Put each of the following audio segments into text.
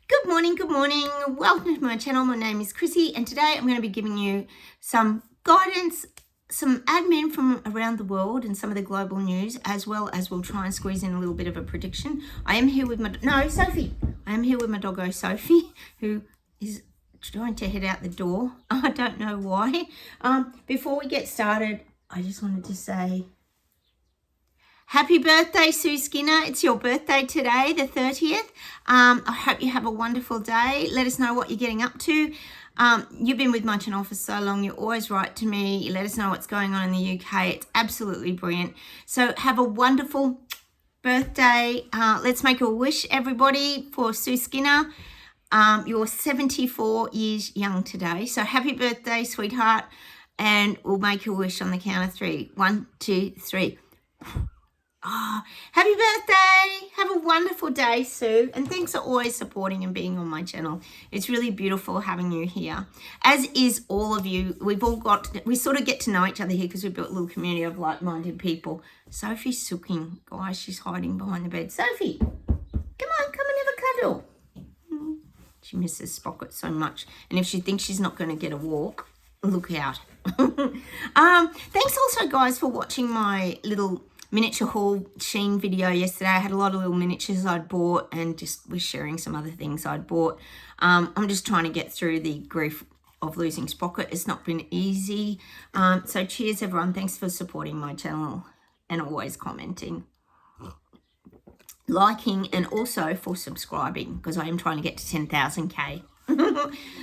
Good morning, good morning. Welcome to my channel. My name is Chrissy, and today I'm going to be giving you some guidance, some admin from around the world and some of the global news, as well as we'll try and squeeze in a little bit of a prediction. I am here with Sophie. I am here with my doggo Sophie, who is trying to head out the door. I don't know why. Before we get started, I just wanted to say happy birthday, Sue Skinner. It's your birthday today, the 30th. I hope you have a wonderful day. Let us know what you're getting up to. You've been with my channel for so long. You always write to me. You let us know what's going on in the UK. It's absolutely brilliant. So have a wonderful birthday. Let's make a wish, everybody, for Sue Skinner. You're 74 years young today. So happy birthday, sweetheart. And we'll make a wish on the count of three. 1, 2, 3. Happy birthday. Have a wonderful day, Sue. And thanks for always supporting and being on my channel. It's really beautiful having you here, as is all of you. We sort of get to know each other here because we've built a little community of like-minded people. Sophie's sooking. Guys, she's hiding behind the bed. Sophie, come on, come and have a cuddle. She misses Spocket so much. And if she thinks she's not going to get a walk, look out. Thanks also, guys, for watching my little miniature haul Shein video yesterday. I had a lot of little miniatures I'd bought and just was sharing some other things I'd bought. I'm just trying to get through the grief of losing Sprocket. It's not been easy. So cheers, everyone. Thanks for supporting my channel and always commenting, liking, and also for subscribing, because I am trying to get to 10,000K.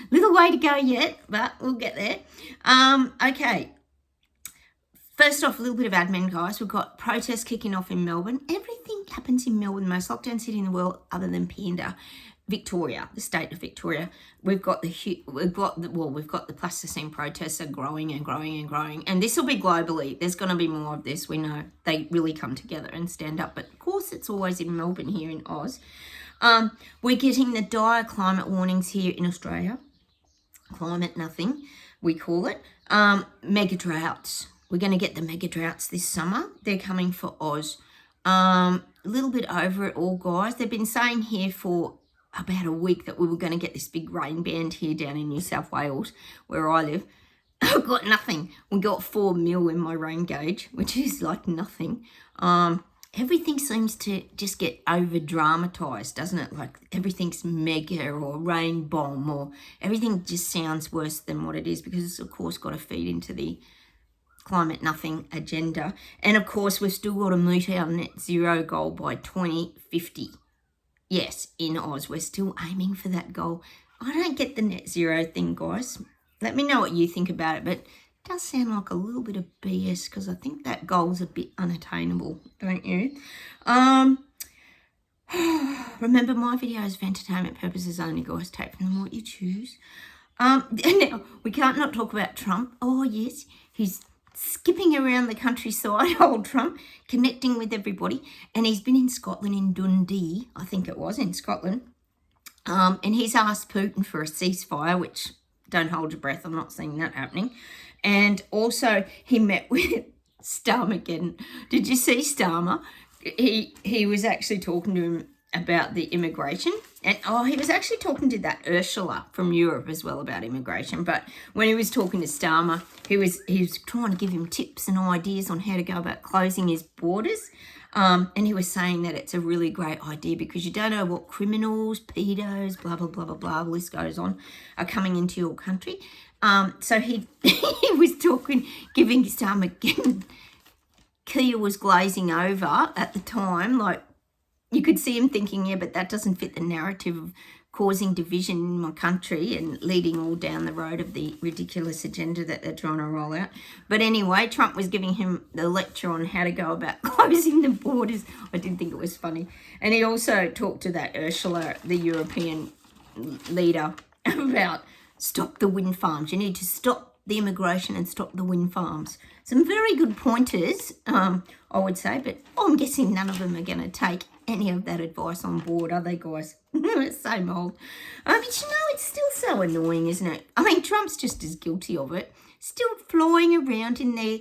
Little way to go yet, but we'll get there. Okay. First off, a little bit of admin, guys. We've got protests kicking off in Melbourne. Everything happens in Melbourne, the most lockdown city in the world, other than Panda, Victoria, the state of Victoria. We've got the plasticine protests are growing and growing and growing, and this will be globally. There's going to be more of this. We know they really come together and stand up, but of course, it's always in Melbourne here in Oz. We're getting the dire climate warnings here in Australia. Climate nothing, we call it. Mega droughts. We're going to get the mega droughts this summer. They're coming for Oz. A little bit over it all, guys. They've been saying here for about a week that we were going to get this big rain band here down in New South Wales, where I live. I've got nothing. We got 4 mil in my rain gauge, which is like nothing. Everything seems to just get over-dramatised, doesn't it? Like everything's mega or rain bomb, or everything just sounds worse than what it is, because it's, of course, got to feed into the climate nothing agenda. And of course, we've still got to meet our net zero goal by 2050. Yes, in Oz, we're still aiming for that goal. I don't get the net zero thing, guys. Let me know what you think about it, but it does sound like a little bit of BS, because I think that goal's a bit unattainable, don't you? Remember, my videos for entertainment purposes only, guys. Take from them what you choose. Now, we can't not talk about Trump. Oh, yes, he's skipping around the countryside, old Trump, connecting with everybody. And he's been in Scotland, in Dundee, I think it was, in Scotland. And he's asked Putin for a ceasefire, which, don't hold your breath, I'm not seeing that happening. And also, he met with Starmer. Did you see Starmer? He was actually talking to him about the immigration. And he was actually talking to that Ursula from Europe as well about immigration. But when he was talking to Starmer, he was trying to give him tips and ideas on how to go about closing his borders. And he was saying that it's a really great idea because you don't know what criminals, pedos, blah, blah, blah, blah, blah, the list goes on, are coming into your country. So he was giving Starmer, Kia was glazing over at the time, like, you could see him thinking, yeah, but that doesn't fit the narrative of causing division in my country and leading all down the road of the ridiculous agenda that they're trying to roll out. But anyway, Trump was giving him the lecture on how to go about closing the borders. I did think it was funny. And he also talked to that Ursula, the European leader, about stop the wind farms. You need to stop the immigration and stop the wind farms. Some very good pointers, I would say, but I'm guessing none of them are going to take any of that advice on board, are they, guys? Same old. But it's still so annoying, isn't it? I mean, Trump's just as guilty of it. Still flying around in their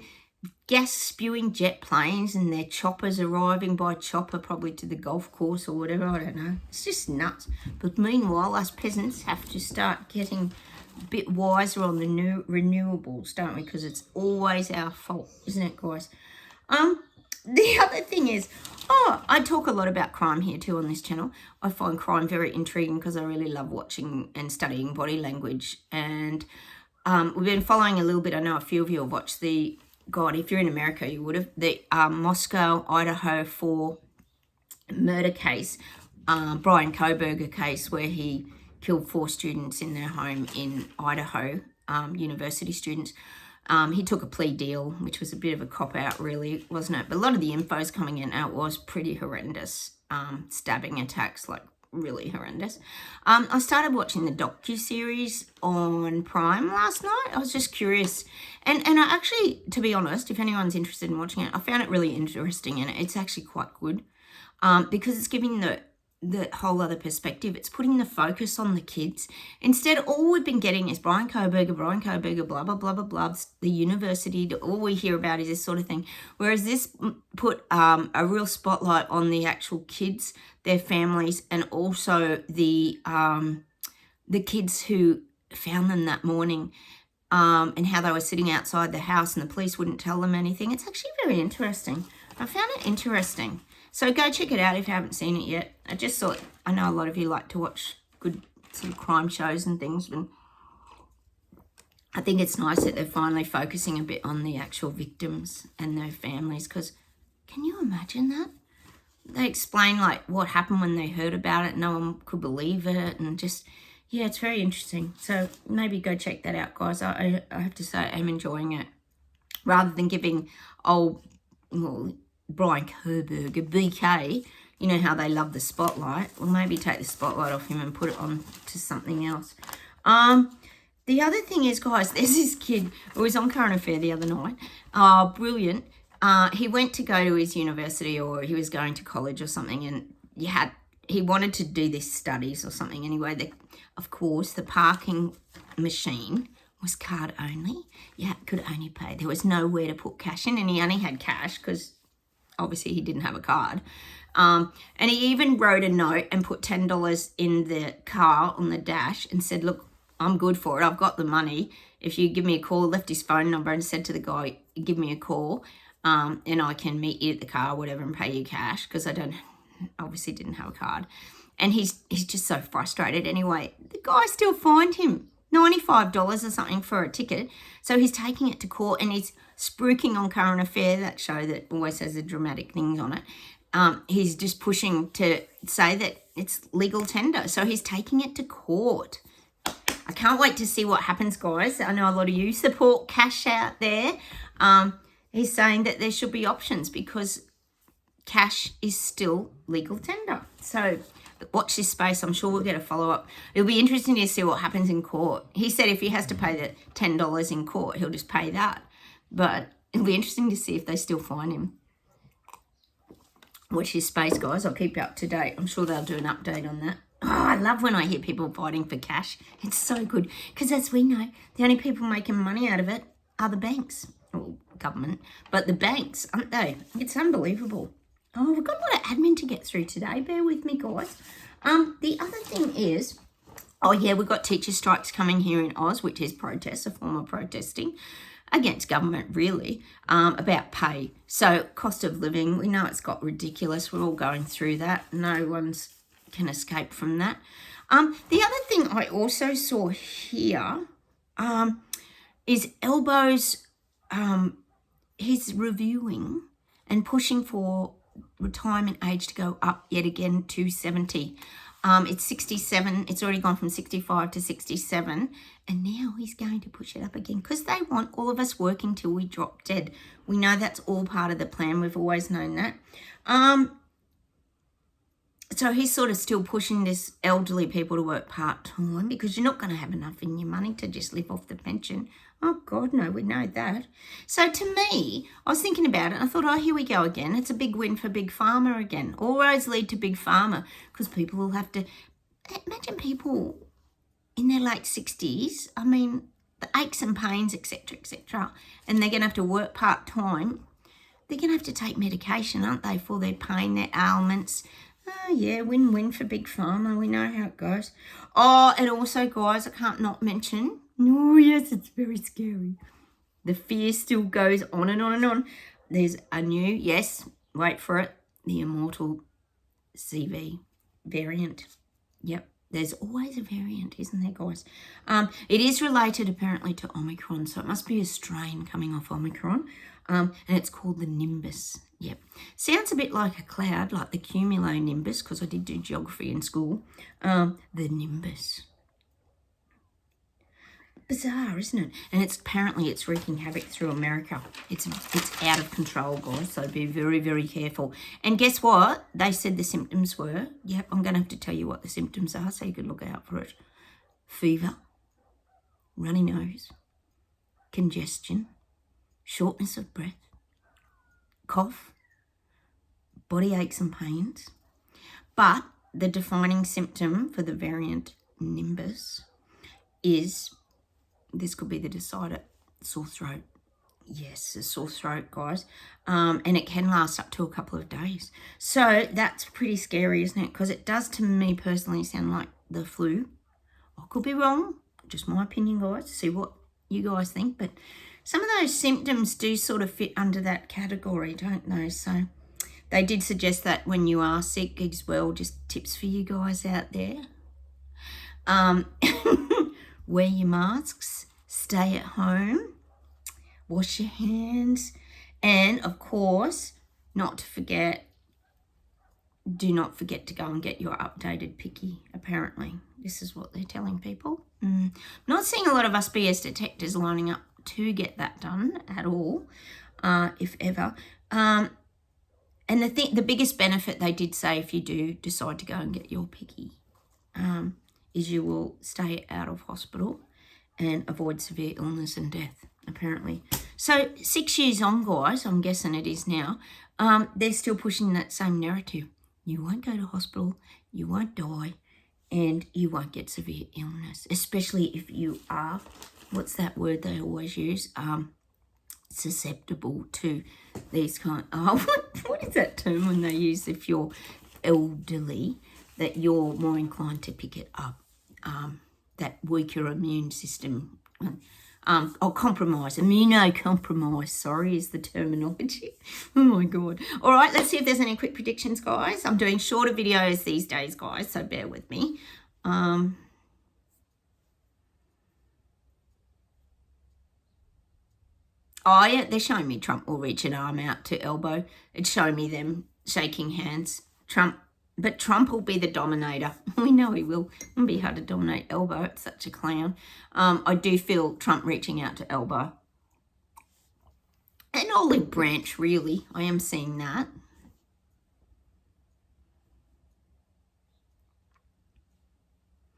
gas-spewing jet planes and their choppers arriving by chopper probably to the golf course or whatever, I don't know. It's just nuts. But meanwhile, us peasants have to start getting a bit wiser on the new renewables, don't we? Because it's always our fault, isn't it, guys? The other thing is, I talk a lot about crime here too on this channel. I find crime very intriguing because I really love watching and studying body language. And we've been following a little bit. I know a few of you have watched if you're in America, you would have, the Moscow, Idaho 4 murder case, Bryan kohberger case, where he killed 4 students in their home in Idaho, university students. He took a plea deal, which was a bit of a cop-out, really, wasn't it? But a lot of the info's coming in, and it was pretty horrendous. Stabbing attacks, like, really horrendous. I started watching the docu-series on Prime last night. I was just curious. And I actually, to be honest, if anyone's interested in watching it, I found it really interesting, and it's actually quite good because it's giving the whole other perspective. It's putting the focus on the kids. Instead, all we've been getting is Bryan kohberger, blah, blah, blah, blah, blah, the university. All we hear about is this sort of thing. Whereas this put a real spotlight on the actual kids, their families, and also the kids who found them that morning, and how they were sitting outside the house and the police wouldn't tell them anything. It's actually very interesting. I found it interesting. So go check it out if you haven't seen it yet. I just thought, I know a lot of you like to watch good sort of crime shows and things, and I think it's nice that they're finally focusing a bit on the actual victims and their families, because can you imagine that? They explain like what happened when they heard about it. No one could believe it, and just, yeah, it's very interesting. So maybe go check that out, guys. I have to say I'm enjoying it. Rather than giving Bryan kohberger, BK, you know how they love the spotlight. Well, maybe take the spotlight off him and put it on to something else. The other thing is, guys, there's this kid who was on Current Affair the other night. Brilliant. He went to go to his university, or he was going to college or something, and he wanted to do this studies or something. Anyway, of course, the parking machine was card only. You could only pay. There was nowhere to put cash in, and he only had cash because obviously he didn't have a card. And he even wrote a note and put $10 in the car on the dash and said, look, I'm good for it. I've got the money. If you give me a call, left his phone number and said to the guy, give me a call, and I can meet you at the car, whatever, and pay you cash, because I obviously didn't have a card. And he's just so frustrated. Anyway, the guy still fined him $95 or something for a ticket. So he's taking it to court, and he's spruiking on Current Affair, that show that always has the dramatic things on it. He's just pushing to say that it's legal tender. So he's taking it to court. I can't wait to see what happens, guys. I know a lot of you support cash out there. He's saying that there should be options because cash is still legal tender. So watch this space. I'm sure we'll get a follow-up. It'll be interesting to see what happens in court. He said if he has to pay the $10 in court, he'll just pay that. But it'll be interesting to see if they still fine him. Watch this space, guys. I'll keep you up to date. I'm sure they'll do an update on that. Oh, I love when I hear people fighting for cash. It's so good. Because as we know, the only people making money out of it are the banks. Well, government. But the banks, aren't they? It's unbelievable. Oh, we've got a lot of admin to get through today. Bear with me, guys. The other thing is, we've got teacher strikes coming here in Oz, which is protests, a form of protesting against government, really, about pay. So cost of living, we know it's got ridiculous. We're all going through that. No one's can escape from that. The other thing I also saw here is Elbow's, he's reviewing and pushing for retirement age to go up yet again to 70. It's 67. It's already gone from 65 to 67. And now he's going to push it up again because they want all of us working till we drop dead. We know that's all part of the plan. We've always known that. So he's sort of still pushing this elderly people to work part-time because you're not going to have enough in your money to just live off the pension. Oh, God, no, we know that. So to me, I was thinking about it and I thought, here we go again. It's a big win for Big Pharma again. All roads lead to Big Pharma because people will have to... Imagine people in their late 60s. I mean, the aches and pains, etc., etc., and they're going to have to work part-time, they're going to have to take medication, aren't they, for their pain, their ailments. Oh, yeah, win-win for Big Pharma. We know how it goes. Oh, and also, guys, I can't not mention, oh, yes, it's very scary. The fear still goes on and on and on. There's a new, yes, wait for it, the immortal CV variant. Yep, there's always a variant, isn't there, guys? It is related apparently to Omicron, so it must be a strain coming off Omicron, and it's called the nimbus. Yep, sounds a bit like a cloud, like the cumulonimbus, because I did do geography in school. The nimbus. Bizarre, isn't it? And apparently it's wreaking havoc through America. It's out of control, guys, so be very, very careful. And guess what? They said the symptoms were, yep, I'm going to have to tell you what the symptoms are so you can look out for it. Fever, runny nose, congestion, shortness of breath, cough, body aches and pains. But the defining symptom for the variant nimbus is, this could be the decider, sore throat. Yes, a sore throat, guys. And it can last up to a couple of days. So that's pretty scary, isn't it? Because it does, to me personally, sound like the flu. I could be wrong. Just my opinion, guys. See what you guys think. But some of those symptoms do sort of fit under that category, don't they? So they did suggest that when you are sick as well, just tips for you guys out there. Wear your masks, stay at home, wash your hands, and of course, not to forget, do not forget to go and get your updated picky, apparently. This is what they're telling people. Not seeing a lot of us BS detectors lining up to get that done at all, if ever. And the biggest benefit they did say if you do decide to go and get your picky, is you will stay out of hospital and avoid severe illness and death, apparently. So 6 years on, guys, I'm guessing it is now, they're still pushing that same narrative. You won't go to hospital, you won't die, and you won't get severe illness, especially if you are, what's that word they always use? Susceptible to these kind of, what is that term when they use if you're elderly, that you're more inclined to pick it up, that weaker immune system, immunocompromise, sorry, is the terminology. Oh my God. All right, let's see if there's any quick predictions, guys. I'm doing shorter videos these days, guys, so bear with me. Oh yeah, they're showing me Trump will reach an arm out to elbow. It's showing me them shaking hands. But Trump will be the dominator. We know he will. It'll be hard to dominate elbow. It's such a clown. I do feel Trump reaching out to elbow. An olive branch, really. I am seeing that.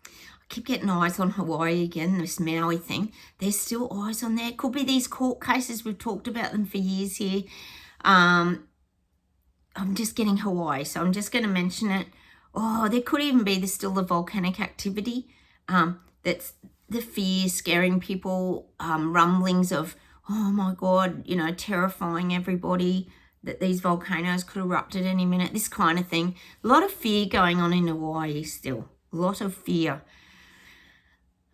I keep getting eyes on Hawaii again, this Maui thing. There's still eyes on there. Could be these court cases. We've talked about them for years here. I'm just getting Hawaii, so I'm just going to mention it. Oh, there could even be still the volcanic activity. That's the fear scaring people, rumblings of, oh my God, terrifying everybody, that these volcanoes could erupt at any minute, this kind of thing. A lot of fear going on in Hawaii still. A lot of fear.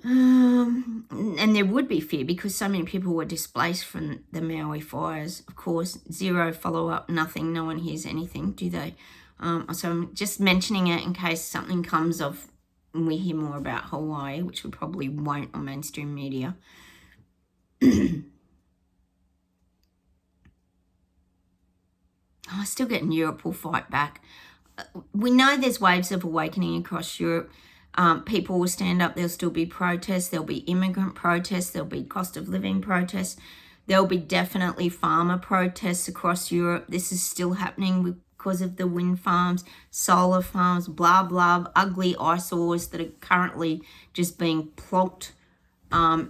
And there would be fear because so many people were displaced from the Maui fires. Of course, zero follow-up, nothing. No one hears anything, do they? So I'm just mentioning it in case something comes of and we hear more about Hawaii, which we probably won't on mainstream media. I still getting Europe will fight back. We know there's waves of awakening across Europe. People will stand up. There'll still be protests. There'll be immigrant protests. There'll be cost of living protests. There'll be definitely farmer protests across Europe. This is still happening because of the wind farms, solar farms, blah, blah, ugly eyesores that are currently just being plonked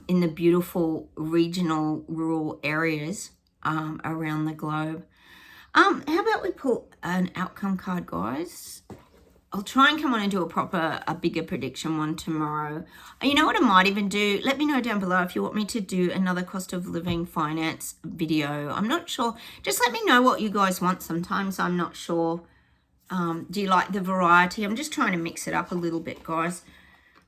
in the beautiful regional rural areas around the globe. How about we pull an outcome card, guys? I'll try and come on and do a bigger prediction one tomorrow. You know what I might even do? Let me know down below if you want me to do another cost of living finance video. I'm not sure. Just let me know what you guys want. Sometimes I'm not sure. Do you like the variety? I'm just trying to mix it up a little bit, guys.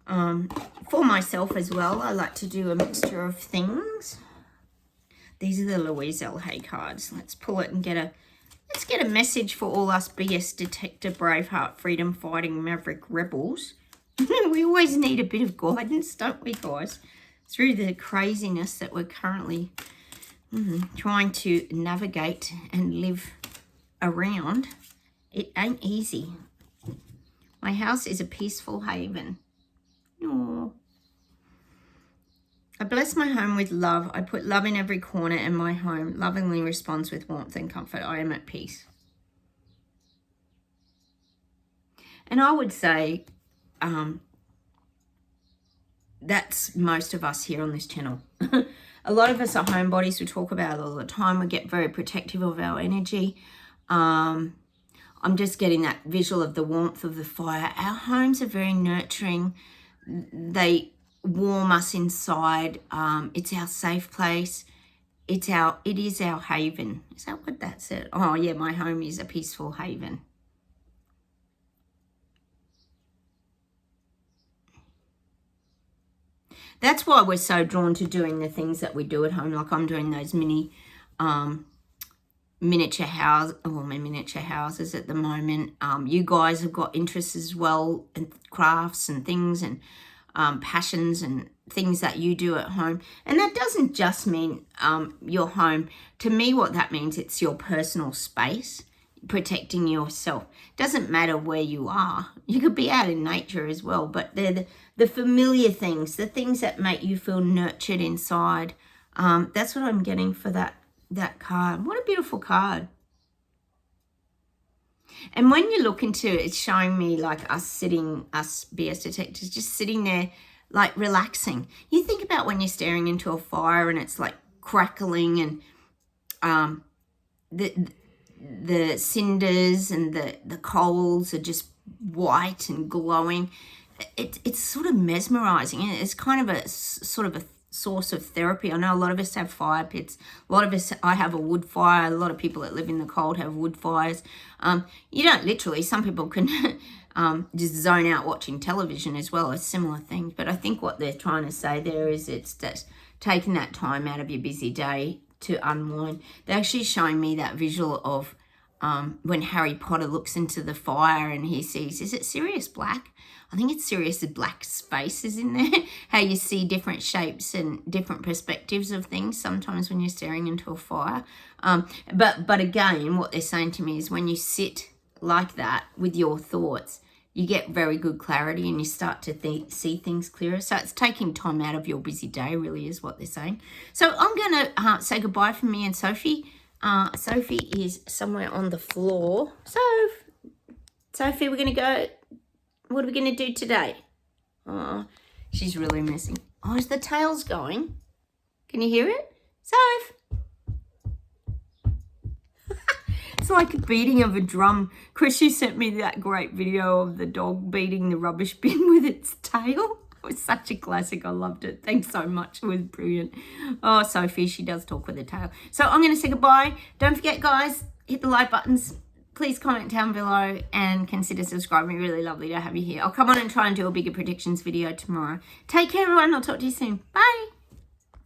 For myself as well, I like to do a mixture of things. These are the Louise L. Hay cards. Let's pull it and let's get a message for all us BS detector, Braveheart, freedom fighting, maverick rebels. We always need a bit of guidance, don't we, guys? Through the craziness that we're currently trying to navigate and live around. It ain't easy. My house is a peaceful haven. Aww. I bless my home with love. I put love in every corner, and my home lovingly responds with warmth and comfort. I am at peace. And I would say that's most of us here on this channel. A lot of us are homebodies. We talk about it all the time. We get very protective of our energy. I'm just getting that visual of the warmth of the fire. Our homes are very nurturing. They warm us inside. It's our safe place. It is our haven. Is that what that said? Oh yeah, my home is a peaceful haven. That's why we're so drawn to doing the things that we do at home. Like I'm doing those miniature miniature houses at the moment. You guys have got interests as well in crafts and things and passions and things that you do at home. And that doesn't just mean your home. To me, what that means, it's your personal space, protecting yourself. Doesn't matter where you are. You could be out in nature as well, but they're the familiar things, the things that make you feel nurtured inside. That's what I'm getting for that card. What a beautiful card. And when you look into it, it's showing me like us BS detectors, just sitting there like relaxing. You think about when you're staring into a fire and it's like crackling and the cinders and the coals are just white and glowing. It's sort of mesmerizing. It's kind of a sort of a source of therapy. I know a lot of us have fire pits. A lot of us, I have a wood fire. A lot of people that live in the cold have wood fires. You don't literally, some people can just zone out watching television as well as similar things. But I think what they're trying to say there is it's that taking that time out of your busy day to unwind. They're actually showing me that visual of when Harry Potter looks into the fire and he sees, is it Sirius Black? I think it's Sirius Black's space is in there. How you see different shapes and different perspectives of things sometimes when you're staring into a fire. But again, what they're saying to me is when you sit like that with your thoughts, you get very good clarity and you start to see things clearer. So it's taking time out of your busy day, really, is what they're saying. So I'm going to say goodbye from me and Sophie. Sophie is somewhere on the floor. Sophie, we're going to go. What are we going to do today? Oh, she's really messy. Oh, is the tails going? Can you hear it? Soph! It's like a beating of a drum. Chrissy sent me that great video of the dog beating the rubbish bin with its tail. It was such a classic. I loved it. Thanks so much. It was brilliant. Oh, Sophie, she does talk with her tail. So I'm going to say goodbye. Don't forget, guys, hit the like buttons. Please comment down below and consider subscribing. Really lovely to have you here. I'll come on and try and do a bigger predictions video tomorrow. Take care, everyone. I'll talk to you soon. Bye.